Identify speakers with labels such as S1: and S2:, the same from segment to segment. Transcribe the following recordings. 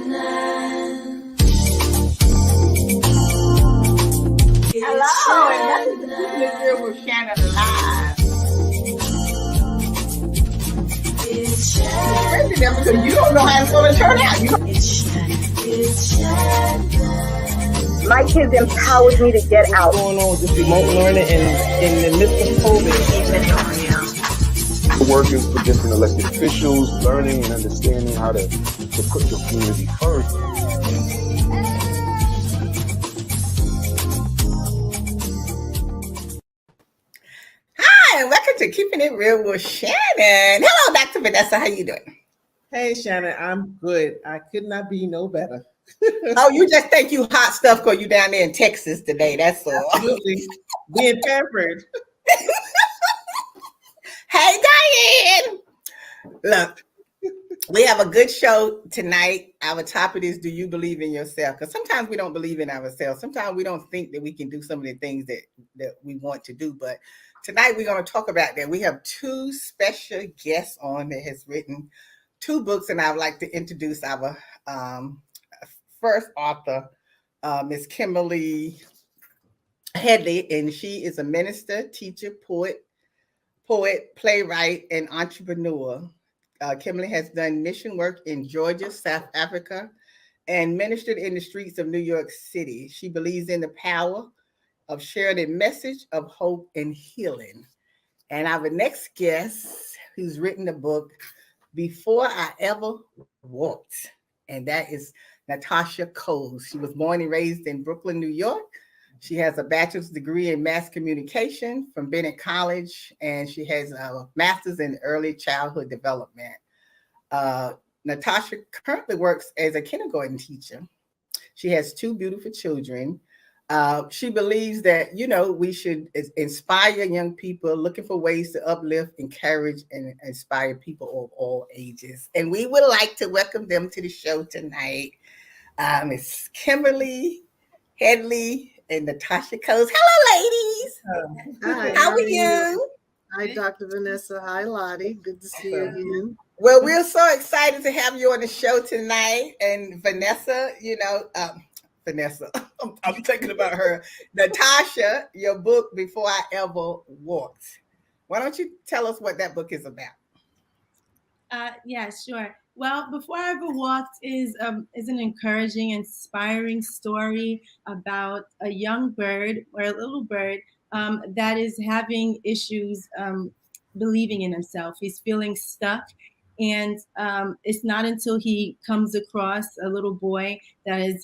S1: Hello, and welcome to Keeping It Real with Shannon Live. Especially them because you don't know how it's going to turn out.
S2: My kids empowered me to get out.
S3: What's going on with this remote learning and in the midst of COVID?
S4: Working for different elected officials, learning and understanding how to put your community first.
S1: Hi, and welcome to Keeping It Real with Shannon. Hello, Dr. Vanessa. How you doing?
S3: Hey, Shannon, I'm good. I could not be no better.
S1: Oh, you just think you hot stuff because you down there in Texas today. That's all.
S3: Absolutely. Being pampered.
S1: Hey, Diane. Look, we have a good show tonight. Our topic is, do you believe in yourself? Because sometimes we don't believe in ourselves. Sometimes we don't think that we can do some of the things that we want to do. But tonight we're going to talk about that. We have two special guests on that has written two books, and I would like to introduce our first author, Miss Kimberly Headley, and she is a minister, teacher, poet, playwright, and entrepreneur. Kimberly has done mission work in Georgia, South Africa, and ministered in the streets of New York City. She believes in the power of sharing a message of hope and healing. And our next guest, who's written the book, Before I Ever Walked, and that is Natasha Coles. She was born and raised in Brooklyn, New York. She has a bachelor's degree in mass communication from Bennett College, and she has a master's in early childhood development. Natasha currently works as a kindergarten teacher. She has two beautiful children. She believes that, we should inspire young people looking for ways to uplift, encourage, and inspire people of all ages. And we would like to welcome them to the show tonight. Miss Kimberly Headley and Natasha Coles. Hello, ladies.
S5: Hi,
S1: How are you?
S5: Hi, Dr. Vanessa. Hi, Lottie. Good to see you again.
S1: Well, we're so excited to have you on the show tonight. And Vanessa, Vanessa, I'm thinking about her. Natasha, your book, Before I Ever Walked. Why don't you tell us what that book is about?
S6: Yeah, sure. Well, Before I Ever Walked is an encouraging, inspiring story about a young bird or a little bird that is having issues believing in himself. He's feeling stuck. And it's not until he comes across a little boy that is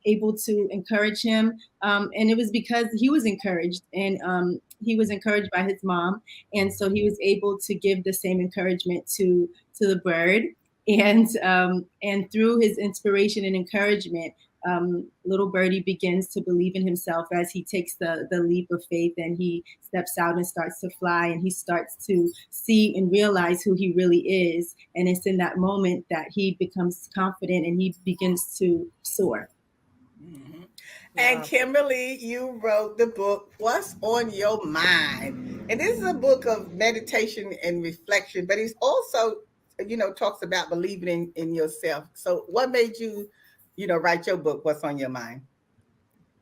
S6: able to encourage him. And it was because he was encouraged, and he was encouraged by his mom. And so he was able to give the same encouragement to the bird. And through his inspiration and encouragement, little birdie begins to believe in himself as he takes the leap of faith, and he steps out and starts to fly, and he starts to see and realize who he really is. And it's in that moment that he becomes confident and he begins to soar.
S1: Mm-hmm. And Kimberly, you wrote the book, What's on Your Mind? And this is a book of meditation and reflection, but it's also, talks about believing in yourself. So what made you, write your book, What's on Your Mind?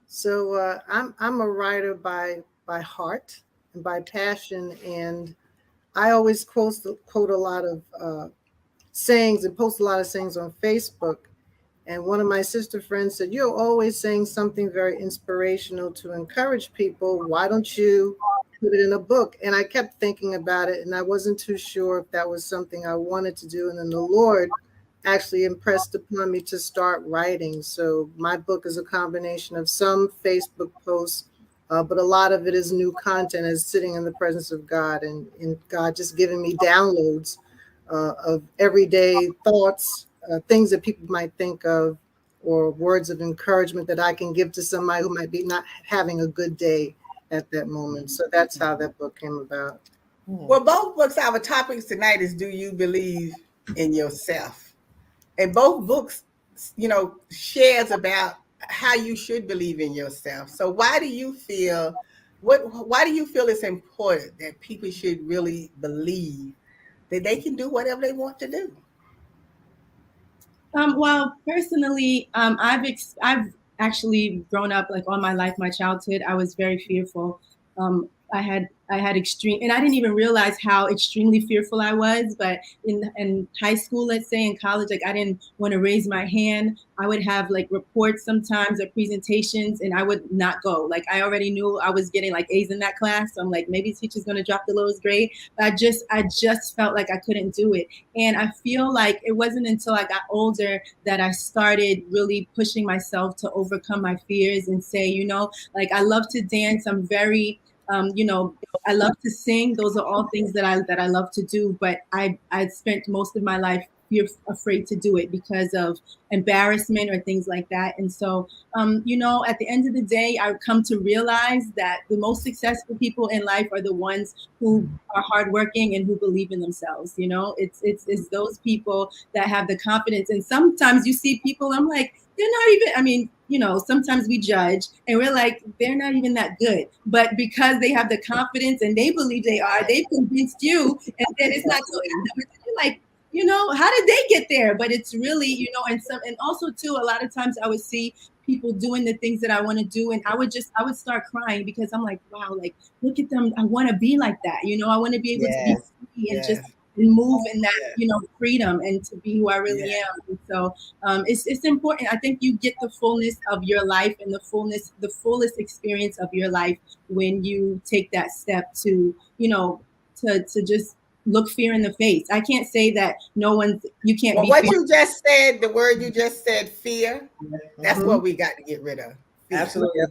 S5: So I'm a writer by heart and by passion, and I always quote a lot of sayings and post a lot of sayings on Facebook. And one of my sister friends said, "You're always saying something very inspirational to encourage people. Why don't you put it in a book?" And I kept thinking about it, and I wasn't too sure if that was something I wanted to do. And then the Lord actually impressed upon me to start writing. So my book is a combination of some Facebook posts, but a lot of it is new content, as sitting in the presence of God, and God just giving me downloads of everyday thoughts, things that people might think of, or words of encouragement that I can give to somebody who might be not having a good day at that moment. So that's how that book came about.
S1: Well, both books, our topics tonight is, do you believe in yourself? And both books, shares about how you should believe in yourself. So why do you feel it's important that people should really believe that they can do whatever they want to do?
S6: Well, personally, I've actually grown up like all my life, my childhood. I was very fearful. I had extreme, and I didn't even realize how extremely fearful I was. But in high school, let's say in college, like I didn't want to raise my hand. I would have like reports sometimes or presentations, and I would not go. Like I already knew I was getting like A's in that class, so I'm like maybe teacher's gonna drop the lowest grade. But I just felt like I couldn't do it. And I feel like it wasn't until I got older that I started really pushing myself to overcome my fears and say, like I love to dance. I'm very, I love to sing. Those are all things that I love to do. But I spent most of my life afraid to do it because of embarrassment or things like that. And so, at the end of the day, I've come to realize that the most successful people in life are the ones who are hardworking and who believe in themselves. It's those people that have the confidence. And sometimes you see people, I'm like, they're not even, I mean, sometimes we judge and we're like, they're not even that good. But because they have the confidence and they believe they are, they've convinced you, and then it's not so you're like, how did they get there? But it's really, and also too, a lot of times I would see people doing the things that I want to do, and I would start crying because I'm like, wow, like look at them. I want to be like that. I want to be able to be free and just move in that, freedom and to be who I really am. And so it's important. I think you get the fullness of your life and the fullest experience of your life when you take that step to, to just look fear in the face. I can't say that you can't
S1: Well,
S6: be
S1: what
S6: fear.
S1: you just said, the word you just said, fear, that's what we got to get rid of. Fear.
S3: Absolutely.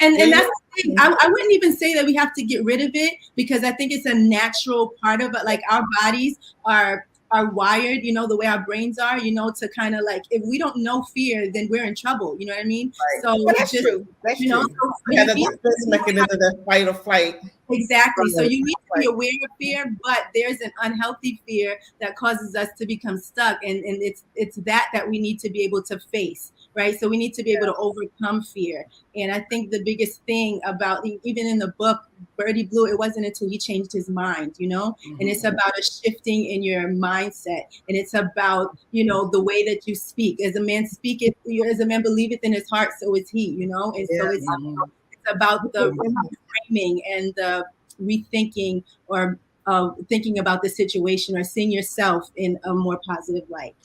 S6: And that's the thing. I wouldn't even say that we have to get rid of it because I think it's a natural part of it. Like our bodies are wired, the way our brains are, to kind of like, if we don't know fear, then we're in trouble. You know what I mean?
S1: Right.
S6: So
S1: Well, that's true. That's true.
S6: So
S3: Yeah, the defense mechanism, that fight or flight.
S6: Exactly. So you need to be aware of fear, but there's an unhealthy fear that causes us to become stuck. And it's that we need to be able to face, right? So we need to be able to overcome fear. And I think the biggest thing about, even in the book, Birdie Blue, it wasn't until he changed his mind, and it's about a shifting in your mindset. And it's about, the way that you speak. As a man speaketh, as a man believeth in his heart, so is he, And so it's about the reframing and the rethinking or thinking about the situation or seeing yourself in a more positive light.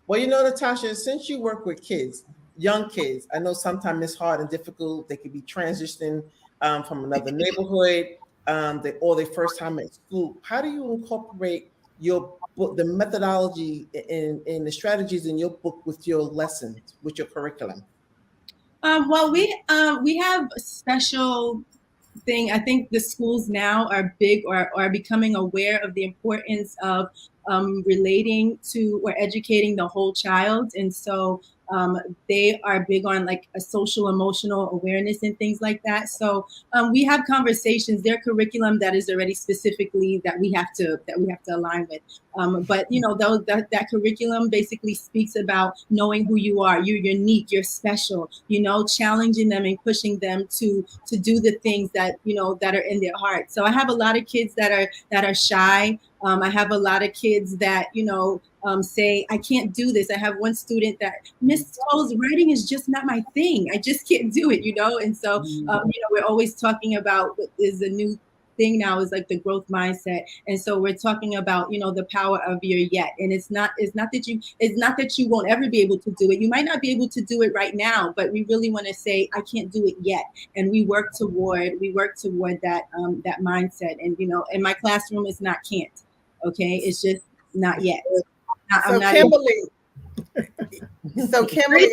S3: Well, Natasha, since you work with kids, young kids, I know sometimes it's hard and difficult. They could be transitioning from another neighborhood, or their first time at school. How do you incorporate your book, the methodology and the strategies in your book with your lessons, with your curriculum?
S6: Well, we have a special thing. I think the schools now are big or are becoming aware of the importance of relating to or educating the whole child. And so they are big on like a social emotional awareness and things like that. So we have conversations, their curriculum that is already specifically that we have to align with. But that curriculum basically speaks about knowing who you are. You're unique, you're special, challenging them and pushing them to do the things that, that are in their heart. So I have a lot of kids that are shy. I have a lot of kids that, say, I can't do this. I have one student that, Miss Cole's writing is just not my thing. I just can't do it, And so, we're always talking about what is a new thing now is like the growth mindset. And so we're talking about, the power of your yet. And it's not that you won't ever be able to do it. You might not be able to do it right now, but we really want to say, I can't do it yet. And we work toward that, that mindset. And, in my classroom, it's not can't. Okay. It's just not yet.
S1: So Kimberly,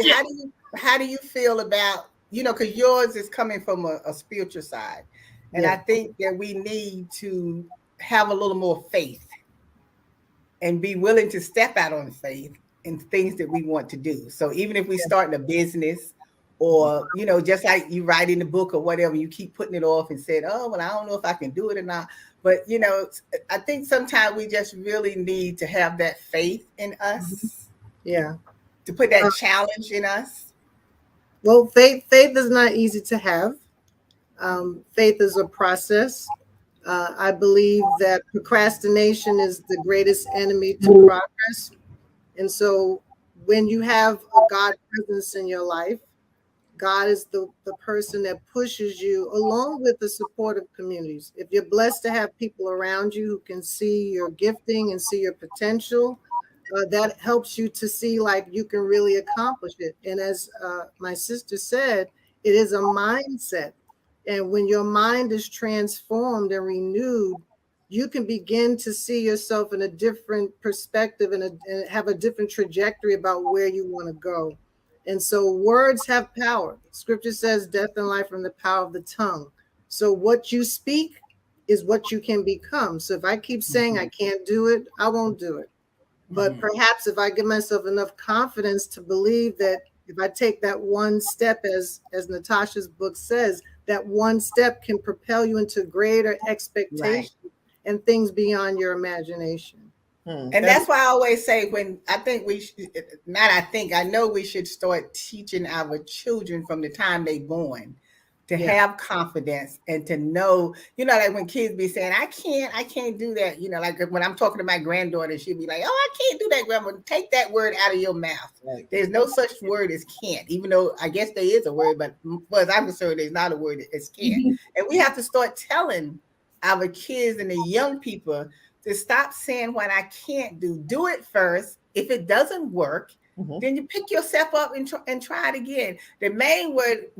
S1: how do you feel about, because yours is coming from a spiritual side. And I think that we need to have a little more faith and be willing to step out on faith in things that we want to do. So even if we start in a business or, just like you write in the book or whatever, you keep putting it off and said, oh, well, I don't know if I can do it or not. But, I think sometimes we just really need to have that faith in us.
S5: Yeah.
S1: To put that challenge in us.
S5: Well, faith is not easy to have. Faith is a process. I believe that procrastination is the greatest enemy to progress. And so when you have a God presence in your life, God is the person that pushes you along with the supportive communities. If you're blessed to have people around you who can see your gifting and see your potential, that helps you to see like you can really accomplish it. And as my sister said, it is a mindset. And when your mind is transformed and renewed, you can begin to see yourself in a different perspective and have a different trajectory about where you want to go. And so words have power. Scripture says death and life are in the power of the tongue. So what you speak is what you can become. So if I keep saying I can't do it, I won't do it. But perhaps if I give myself enough confidence to believe that if I take that one step, as Natasha's book says, that one step can propel you into greater expectations and things beyond your imagination.
S1: And that's why I always say I know we should start teaching our children from the time they're born to have confidence and to know, like when kids be saying, I can't do that. Like when I'm talking to my granddaughter, she'll be like, oh, I can't do that, Grandma. Take that word out of your mouth. Right. There's no such word as can't, even though I guess there is a word, but as I'm concerned, there's not a word as can't. And we have to start telling our kids and the young people to stop saying what I can't do. Do it first. If it doesn't work, then you pick yourself up and try it again. The main word,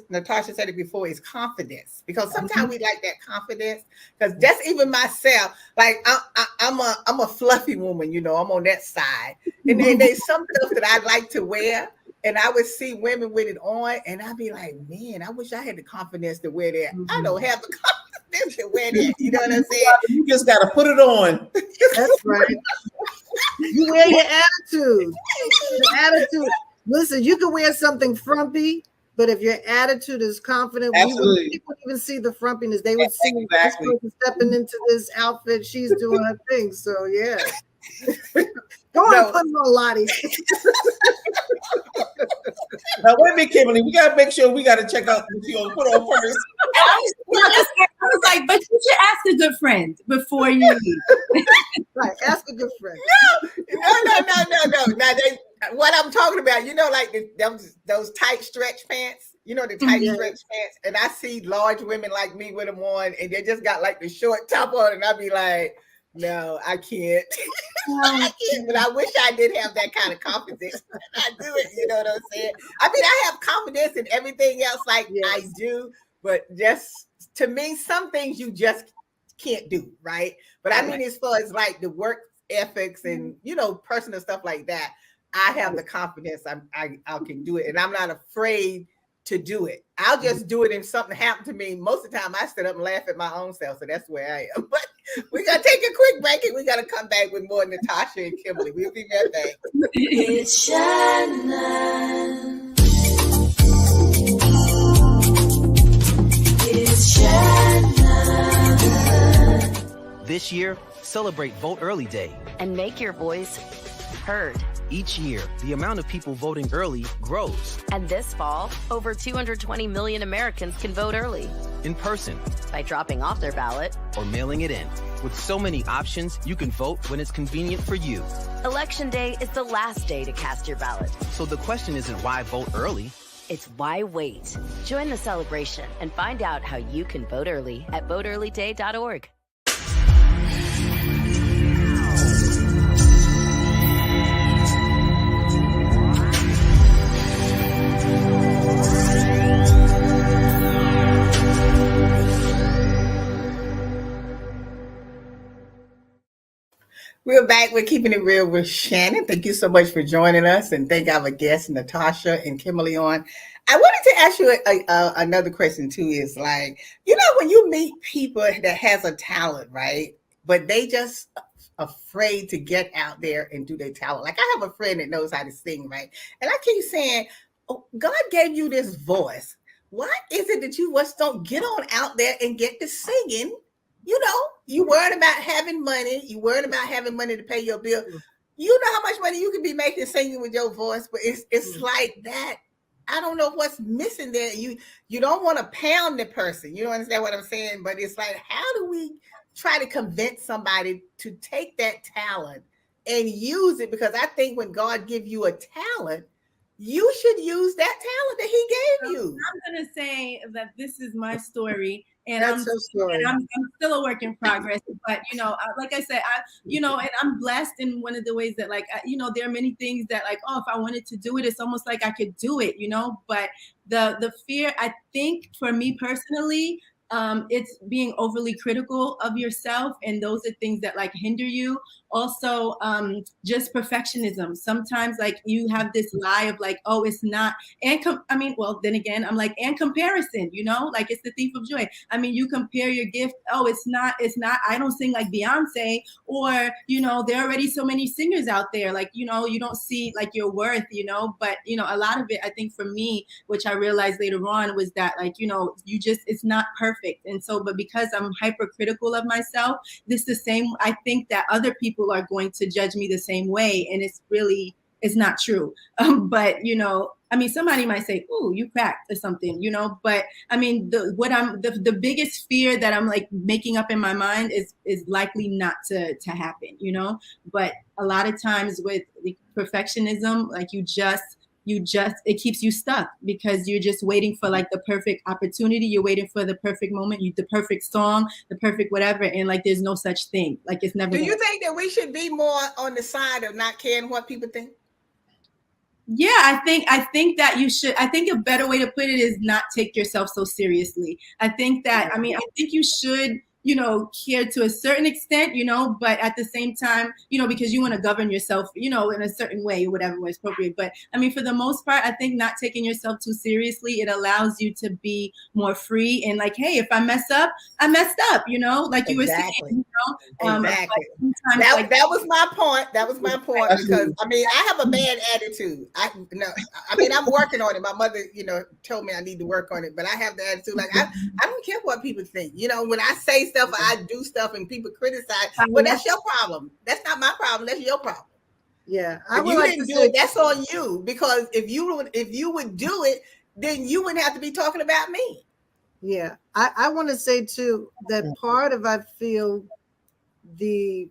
S1: Natasha said it before, is confidence. Because sometimes we like that confidence. Because that's even myself. Like I'm a fluffy woman, I'm on that side. And then there's some stuff that I like to wear. And I would see women with it on, and I'd be like, man, I wish I had the confidence to wear that. I don't have the confidence to wear that. You know what I'm saying?
S3: You just got to put it on.
S5: That's right. You wear your attitude. Your attitude. Listen, you can wear something frumpy, but if your attitude is confident, people wouldn't even see the frumpiness. They would see this person stepping into this outfit. She's doing her thing. So, yeah. Go on, put it on, Lottie.
S3: Now, wait a minute, Kimberly. We got to make sure we got to check out what you're going to put on first.
S6: I was like, but you should ask a good friend before you leave.
S5: Right, ask a good friend.
S1: No. Now, what I'm talking about, like those tight stretch pants, the tight stretch pants. And I see large women like me with them on, and they just got like the short top on, and I'd be like, no, I can't. I can't, but I wish I did have that kind of confidence. I do it, you know what I'm saying? I mean, I have confidence in everything else like I do, but just to me, some things you just can't do, right? But I mean, as far as like the work ethics and, personal stuff like that, I have the confidence I can do it, and I'm not afraid to do it. I'll just do it if something happened to me. Most of the time I sit up and laugh at my own self. So that's where I am. But we're going to take a quick break and we're going to come back with more Natasha and Kimberly. We'll be right back.
S7: It's Shannon. It's Shannon.
S8: This year, celebrate Vote Early Day.
S9: And make your voice heard.
S8: Each year, the amount of people voting early grows.
S9: And this fall, over 220 million Americans can vote early.
S8: In person.
S9: By dropping off their ballot.
S8: Or mailing it in. With so many options, you can vote when it's convenient for you.
S9: Election day is the last day to cast your ballot.
S8: So the question isn't why vote early.
S9: It's why wait. Join the celebration and find out how you can vote early at voteearlyday.org.
S1: We're back. We're keeping it real with Shannon. Thank you so much for joining us, and thank our guests, Natasha and Kimberly, on. I wanted to ask you another question too. Is like, when you meet people that has a talent, right? But they just afraid to get out there and do their talent. Like I have a friend that knows how to sing, right? And I keep saying, oh, God gave you this voice. Why is it that you just don't get on out there and get to singing? You worried about having money. You worried about having money to pay your bill. You know how much money you could be making singing with your voice, but it's like that. I don't know what's missing there. You don't want to pound the person. You don't understand what I'm saying? But it's like, how do we try to convince somebody to take that talent and use it, because I think when God give you a talent, you should use that talent that he gave you.
S6: I'm gonna say that this is my story, and
S5: That's her story.
S6: I'm still a work in progress. But like I said, and I'm blessed in one of the ways that, like, there are many things that, like, oh, if I wanted to do it, it's almost like I could do it, But the fear, I think, for me personally, it's being overly critical of yourself, and those are things that, like, hinder you. Also, just perfectionism. Sometimes, like, you have this lie of, like, oh, it's not, then again, I'm like, and comparison, like, it's the thief of joy. I mean, you compare your gift. Oh, it's not, I don't sing like Beyonce, or, there are already so many singers out there. Like, you don't see, like, your worth, but, a lot of it, I think, for me, which I realized later on, was that, like, it's not perfect. And so, but because I'm hypercritical of myself, I think that other people are going to judge me the same way. And it's not true. But, somebody might say, "Ooh, you cracked," or something, but I mean, the biggest fear that I'm, like, making up in my mind is likely not to happen, but a lot of times with the perfectionism, like, it keeps you stuck, because you're just waiting for, like, the perfect opportunity. You're waiting for the perfect moment, the perfect song, the perfect whatever. And, like, there's no such thing. Like, it's never.
S1: Do you think that we should be more on the side of not caring what people think?
S6: Yeah, I think that you should. I think a better way to put it is not take yourself so seriously. I think that, I think you should, care to a certain extent, but at the same time, because you want to govern yourself, in a certain way, whatever was appropriate. But for the most part, I think not taking yourself too seriously, it allows you to be more free, and, like, hey, if I mess up, I messed up, like you were saying,
S1: Exactly.
S6: Like,
S1: that was my point. That was my point, because I have a bad attitude. I'm working on it. My mother, told me I need to work on it, but I have the attitude, like, I don't care what people think. When I say stuff, I do stuff, and people criticize. Well, that's your problem. That's not my problem. That's your problem.
S5: Yeah,
S1: If you didn't do it, that's on you. Because if you would do it, then you wouldn't have to be talking about me.
S5: Yeah, I want to say too that part of, I feel, the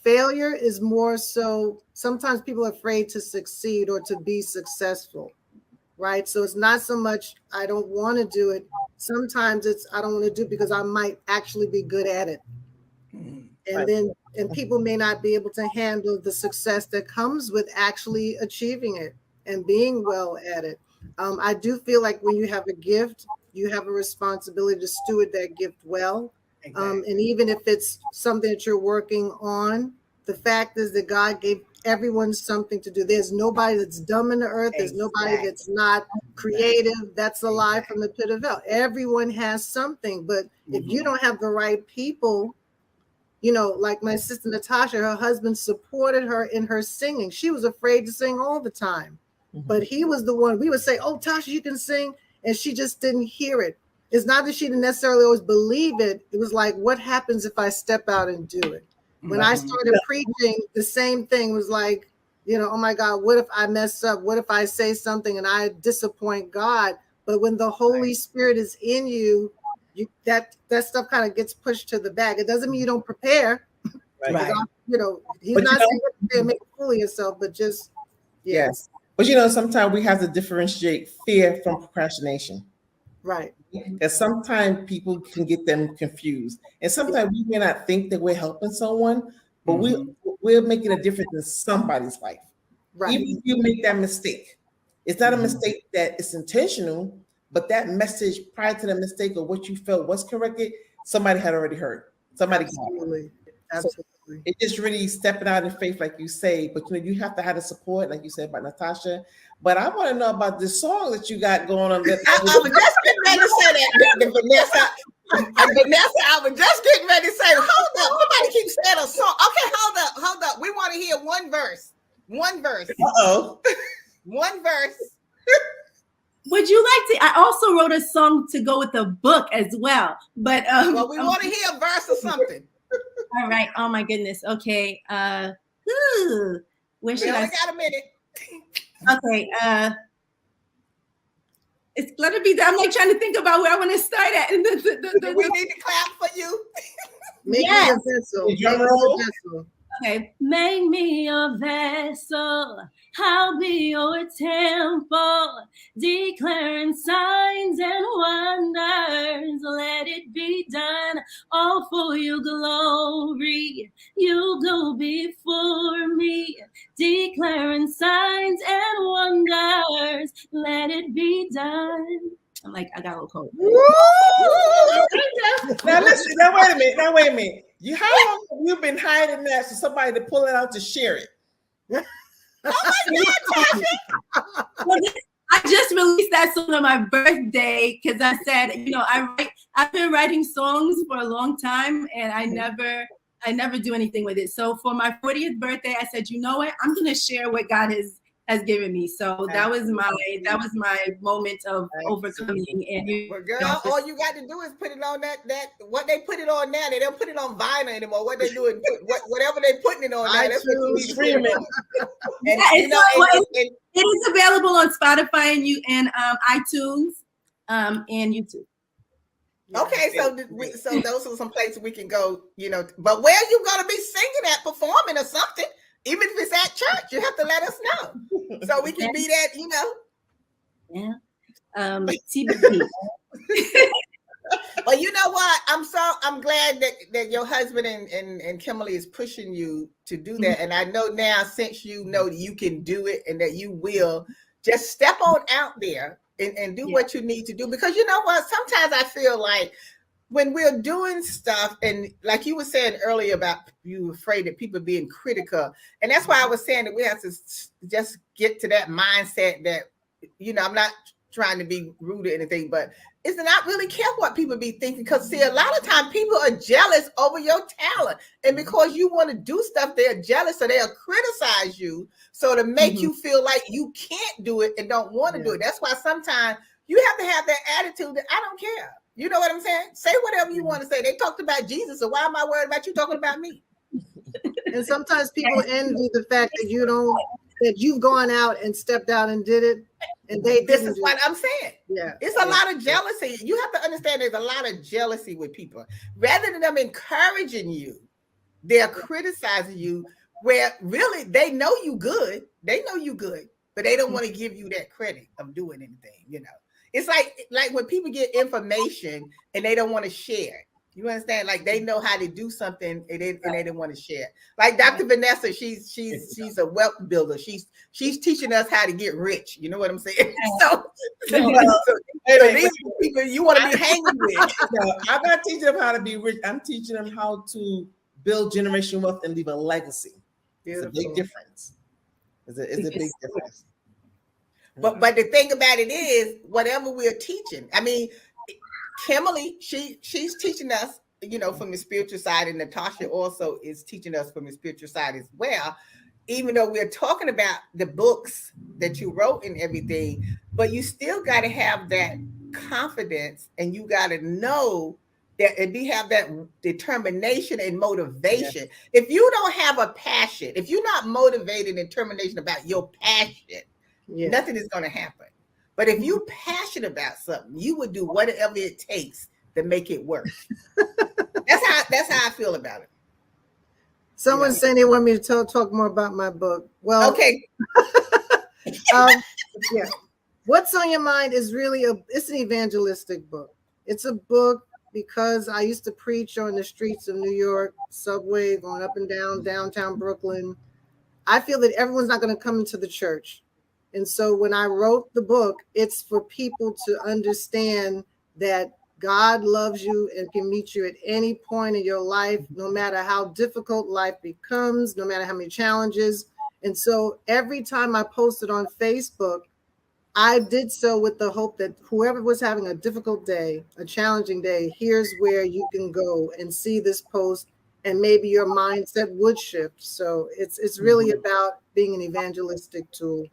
S5: failure is more so sometimes people are afraid to succeed or to be successful, right? So it's not so much I don't want to do it. Sometimes it's I don't want to do it because I might actually be good at it. And people may not be able to handle the success that comes with actually achieving it and being well at it. I do feel like when you have a gift, you have a responsibility to steward that gift well. Exactly. And even if it's something that you're working on, the fact is that God gave everyone something to do. There's nobody that's dumb in the earth. There's nobody that's not creative. That's a lie from the pit of hell. Everyone has something. But if you don't have the right people, like my sister Natasha, her husband supported her in her singing. She was afraid to sing all the time. But he was the one. We would say, "Oh, Tasha, you can sing." And she just didn't hear it. It's not that she didn't necessarily always believe it. It was like, what happens if I step out and do it? When I started preaching, the same thing was like, oh my God, what if I mess up? What if I say something and I disappoint God? But when the Holy Spirit is in you, that stuff kind of gets pushed to the back. It doesn't mean you don't prepare.
S3: Right.
S5: He's not saying you make a fool of yourself, but just,
S3: yes. But sometimes we have to differentiate fear from procrastination.
S5: Right.
S3: Because sometimes people can get them confused. And sometimes we may not think that we're helping someone, but we're making a difference in somebody's life. Right. Even if you make that mistake, it's not a mistake that is intentional, but that message prior to the mistake or what you felt was corrected, somebody had already heard. Somebody
S5: Absolutely.
S3: So it's just really stepping out in faith, like you say, but you have to have the support, like you said about Natasha. But I want to know about this song that you got going on.
S1: I was just getting ready to say that, Vanessa. Vanessa, I was just getting ready to say, hold up. Somebody keeps saying a song. Okay, hold up. We want to hear one verse.
S3: Uh-oh.
S1: One verse.
S6: Would you like to? I also wrote a song to go with the book as well. But
S1: well, we want to hear a verse or something.
S6: All right. Oh my goodness. Okay. Where should I?
S1: We only got a minute.
S6: Okay. It's gonna be. I'm like trying to think about where I want to start at.
S1: Do we need to clap for you?
S5: Make
S6: Yes.
S5: me a vessel.
S3: Drum
S5: Make me
S3: roll.
S5: a vessel.
S6: Okay. Make me a vessel. I'll be your temple, declaring signs and wonders. Let it be done, all for your glory. You go before me, declaring signs and wonders. Let it be done. I'm like, I got a little cold.
S3: Now listen. Now wait a minute. How long have you been hiding that for somebody to pull it out to share it?
S6: Well, I just released that song on my birthday because I said, I've been writing songs for a long time and I never do anything with it. So for my 40th birthday, I said, you know what? I'm gonna share what God has given me. So that was my moment of overcoming. And
S1: Well, girl, all you got to do is put it on that what they put it on now. They don't put it on vinyl anymore. What they do is whatever they putting it on now. That's what you need to put it on. And,
S6: it is available on Spotify and iTunes and YouTube.
S1: Okay, so those are some places we can go. But where you gonna be singing at, performing or something? Even if it's at church, you have to let us know so we can be that.
S6: Yeah. TBT.
S1: Well, you know what? I'm glad that your husband and Kimberly is pushing you to do that. And I know now, since you know that you can do it and that you will, just step on out there and do what you need to do. Because you know what? Sometimes I feel like when we're doing stuff, and like you were saying earlier about you afraid that people are being critical. And that's why I was saying that we have to just get to that mindset that, I'm not trying to be rude or anything, but it's not really care what people be thinking. Because see, a lot of times people are jealous over your talent. And because you want to do stuff, they're jealous, so they'll criticize you. So to make you feel like you can't do it and don't want to do it. That's why sometimes you have to have that attitude that I don't care. You know what I'm saying? Say whatever you want to say. They talked about Jesus, so why am I worried about you talking about me?
S5: And sometimes people envy the fact that you've gone out and stepped out and did it, and
S1: This is what I'm saying.
S5: Yeah,
S1: it's a lot of jealousy. You have to understand there's a lot of jealousy with people. Rather than them encouraging you, they're criticizing you. Where really they know you good, but they don't want to give you that credit of doing anything. It's like when people get information and they don't want to share it. You understand? Like they know how to do something and they don't want to share. Like Dr. Vanessa, she's a wealth builder. She's teaching us how to get rich. You know what I'm saying? So these are people you want to be hanging with.
S3: No, I'm not teaching them how to be rich. I'm teaching them how to build generational wealth and leave a legacy. Beautiful. It's a big difference. It's a big difference.
S1: But the thing about it is, whatever we're teaching, I mean, Kimberly, she's teaching us, from the spiritual side, and Natasha also is teaching us from the spiritual side as well. Even though we're talking about the books that you wrote and everything, but you still got to have that confidence, and you got to know that, and have that determination and motivation. Yes. If you don't have a passion, if you're not motivated and determination about your passion, nothing is going to happen. But if you're passionate about something, you would do whatever it takes to make it work. That's how I feel about it.
S5: Someone's saying they want me to talk more about my book. Well,
S1: okay.
S5: What's on Your Mind is really it's an evangelistic book. It's a book because I used to preach on the streets of New York, subway, going up and down downtown Brooklyn. I feel that everyone's not going to come into the church. And so when I wrote the book, it's for people to understand that God loves you and can meet you at any point in your life, no matter how difficult life becomes, no matter how many challenges. And so every time I posted on Facebook, I did so with the hope that whoever was having a difficult day, a challenging day, here's where you can go and see this post, and maybe your mindset would shift. So it's really about being an evangelistic tool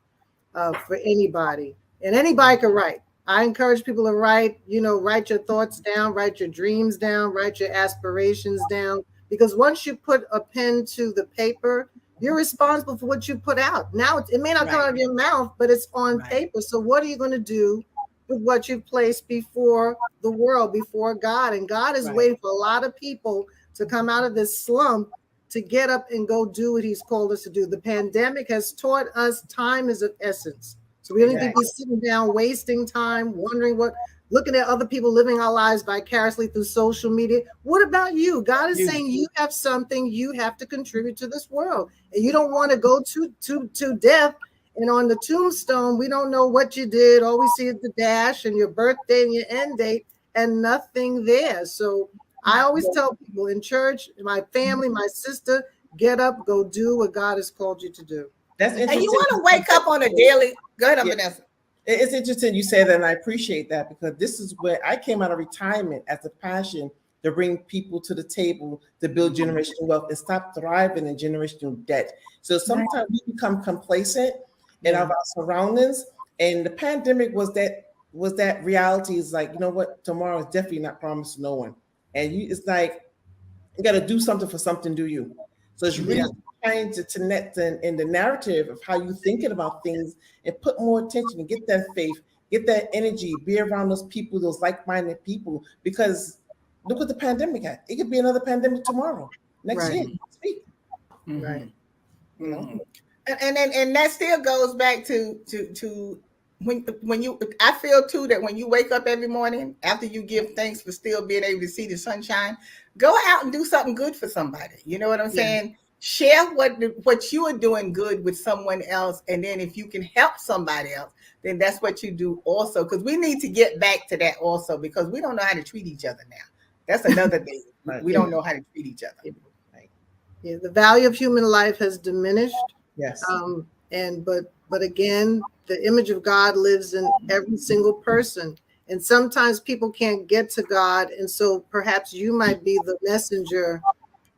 S5: for anybody, and anybody can write. I encourage people to write, write your thoughts down, write your dreams down, write your aspirations down, because once you put a pen to the paper, you're responsible for what you put out. Now it may not come out of your mouth, but it's on paper. So what are you going to do with what you placed before the world, before God? And God is waiting for a lot of people to come out of this slump, to get up and go do what he's called us to do. The pandemic has taught us time is of essence. So we don't need to be sitting down, wasting time, wondering looking at other people living our lives vicariously through social media. What about you? God is saying you have something you have to contribute to this world. And you don't want to go to death. And on the tombstone, we don't know what you did. All we see is the dash and your birthday and your end date and nothing there. So I always tell people in church, my family, my sister, get up, go do what God has called you to do.
S3: That's interesting.
S1: And you want to wake up on a daily. Go ahead, Vanessa.
S3: It's interesting you say that, and I appreciate that, because this is where I came out of retirement as a passion to bring people to the table to build generational wealth and stop thriving in generational debt. So sometimes we become complacent in our surroundings, and the pandemic was that reality. Is like, you know what, tomorrow is definitely not promised to no one, and it's like you got to do something for something, do you? So it's really trying to connect in the narrative of how you're thinking about things and put more attention and get that faith, get that energy, be around those people, those like-minded people, because look what the pandemic had. It could be another pandemic tomorrow, next year, next week.
S5: Right.
S3: You know?
S1: And that still goes back to when you, I feel too that when you wake up every morning, after you give thanks for still being able to see the sunshine, go out and do something good for somebody. You know what I'm saying? Share what you are doing good with someone else. And then if you can help somebody else, then that's what you do also. Because we need to get back to that also, because we don't know how to treat each other now. That's another thing. We don't know how to treat each other.
S5: Yeah, the value of human life has diminished.
S3: Yes.
S5: But again, the image of God lives in every single person. And sometimes people can't get to God. And so perhaps you might be the messenger,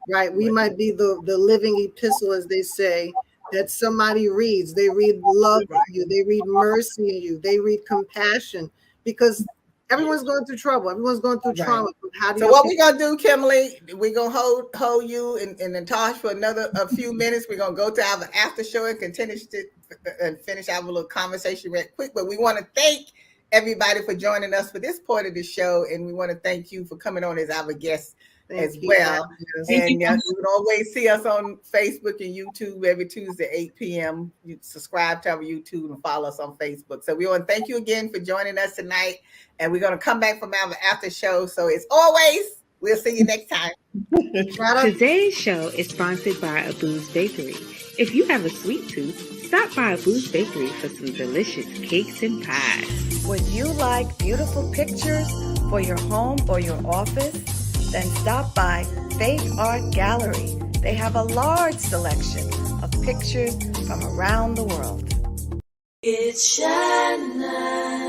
S5: right? We might be the living epistle, as they say, that somebody reads. They read love in you. They read mercy in you. They read compassion, because everyone's going through trouble. Everyone's going through trauma.
S1: So what we're going to do, Kimberly, we're going to hold you and Natasha for a few minutes. We're going to go to our after show and continue and finish our little conversation real quick. But we want to thank everybody for joining us for this part of the show. And we want to thank you for coming on as our guest as well. And you can always see us on Facebook and YouTube every Tuesday, 8 p.m. You subscribe to our YouTube and follow us on Facebook. So we want to thank you again for joining us tonight. And we're going to come back from our after show. So as always, we'll see you next time.
S10: Today's show is sponsored by Abu's Bakery. If you have a sweet tooth, stop by Abu's Bakery for some delicious cakes and pies.
S11: Would you like beautiful pictures for your home or your office? Then stop by Faith Art Gallery. They have a large selection of pictures from around the world.
S7: It's Shannon.